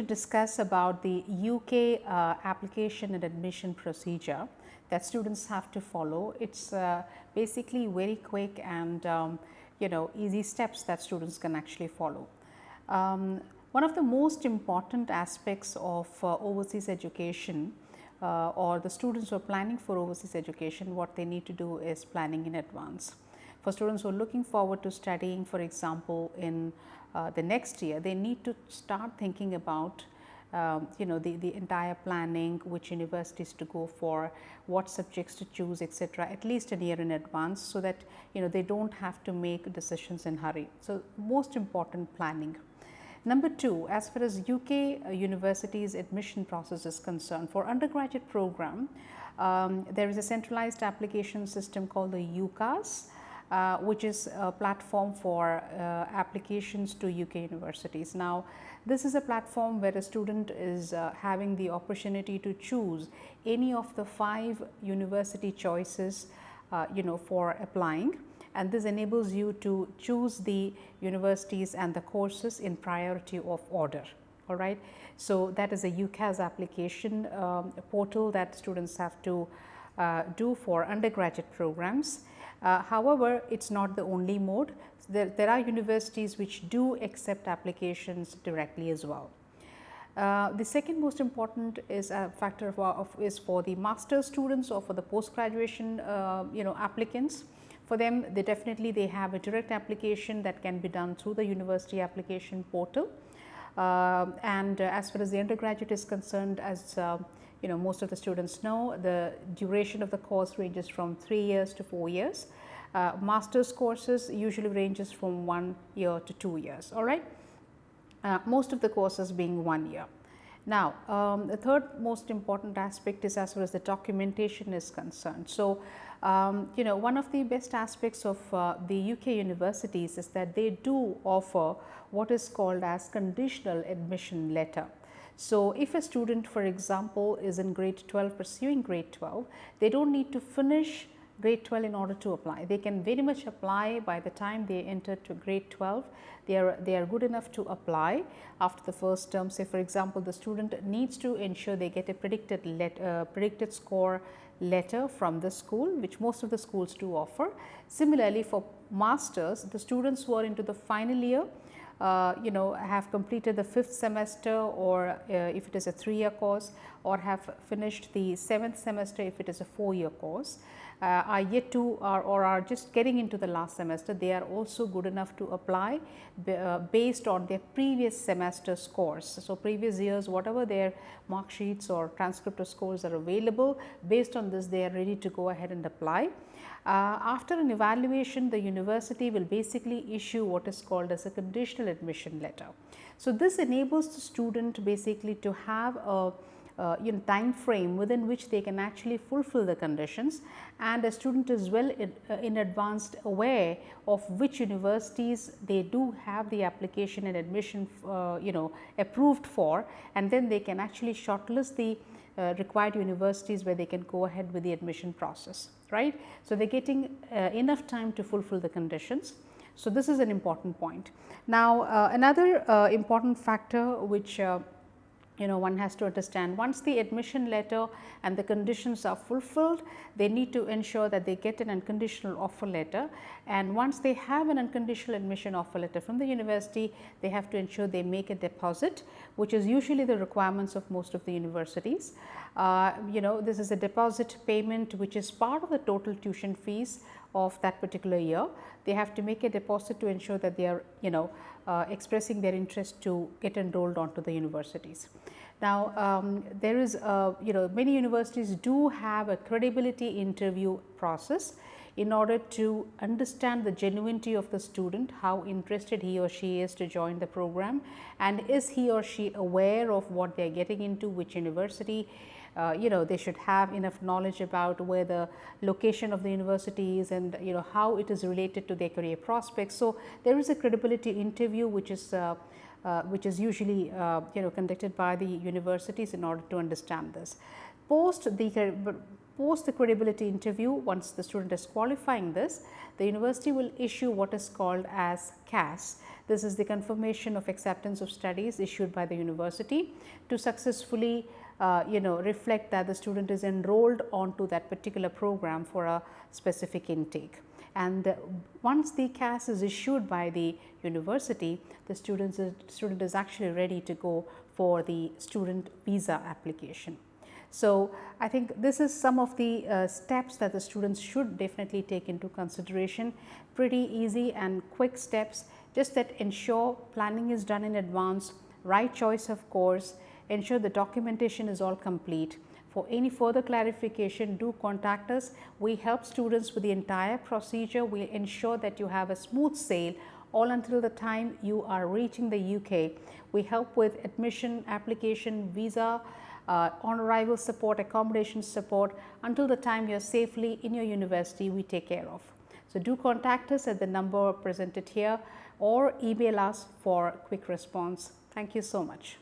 discuss about the UK application and admission procedure that students have to follow. It's basically very quick and easy steps that students can actually follow. One of the most important aspects of overseas education or the students who are planning for overseas education, what they need to do is planning in advance. For students who are looking forward to studying, for example, in the next year, they need to start thinking about the entire planning, which universities to go for, what subjects to choose, etc., at least a year in advance, so that they don't have to make decisions in hurry. So, most important, planning. Number two, as far as UK universities admission process is concerned, for undergraduate program, there is a centralized application system called the UCAS, which is a platform for applications to UK universities. Now, this is a platform where a student is having the opportunity to choose any of the 5 university choices for applying, and this enables you to choose the universities and the courses in priority of order. All right. So, that is a UCAS application portal that students have to do for undergraduate programs. However, it is not the only mode. There are universities which do accept applications directly as well. The second most important is a factor is for the master's students or for the post graduation applicants. For them, they have a direct application that can be done through the university application portal. And as far as the undergraduate is concerned, as most of the students know, the duration of the course ranges from 3 years to 4 years. Master's courses usually ranges from 1 year to 2 years. All right. Most of the courses being 1 year. Now, the third most important aspect is as far as the documentation is concerned. So, one of the best aspects of the UK universities is that they do offer what is called as conditional admission letter. So, if a student, for example, is in grade 12 pursuing grade 12, they do not need to finish grade 12 in order to apply. They can very much apply by the time they enter to grade 12. They are good enough to apply after the first term. Say, for example, the student needs to ensure they get a predicted score letter from the school, which most of the schools do offer. Similarly, for masters, the students who are into the final year have completed the 5th semester, or if it is a 3-year course, or have finished the 7th semester if it is a 4-year course, are yet to or are just getting into the last semester, they are also good enough to apply based on their previous semester scores. So, previous years, whatever their mark sheets or transcript or scores are available, based on this they are ready to go ahead and apply. After an evaluation, the university will basically issue what is called as a conditional admission letter. So, this enables the student basically to have a time frame within which they can actually fulfill the conditions, and a student is well in advance aware of which universities they do have the application and admission approved for, and then they can actually shortlist the required universities where they can go ahead with the admission process, right. So, they are getting enough time to fulfill the conditions. So, this is an important point. Now, another important factor which one has to understand, once the admission letter and the conditions are fulfilled, they need to ensure that they get an unconditional offer letter, and once they have an unconditional admission offer letter from the university, they have to ensure they make a deposit, which is usually the requirements of most of the universities. This is a deposit payment which is part of the total tuition fees of that particular year. They have to make a deposit to ensure that they are expressing their interest to get enrolled onto the universities. Now, there is many universities do have a credibility interview process in order to understand the genuinity of the student, how interested he or she is to join the program, and is he or she aware of what they are getting into, which university. They should have enough knowledge about where the location of the university is, and how it is related to their career prospects. So, there is a credibility interview which is usually conducted by the universities in order to understand this. Post the Post the credibility interview, once the student is qualifying this, the university will issue what is called as CAS. This is the confirmation of acceptance of studies issued by the university to successfully reflect that the student is enrolled onto that particular program for a specific intake. And once the CAS is issued by the university, the student is actually ready to go for the student visa application. So, I think this is some of the steps that the students should definitely take into consideration. Pretty easy and quick steps, just that ensure planning is done in advance, right choice of course, ensure the documentation is all complete. For any further clarification, do contact us. We help students with the entire procedure. We ensure that you have a smooth sail all until the time you are reaching the UK. We help with admission, application, visa, on arrival support, accommodation support. Until the time you are safely in your university, we take care of. So, do contact us at the number presented here or email us for quick response. Thank you so much.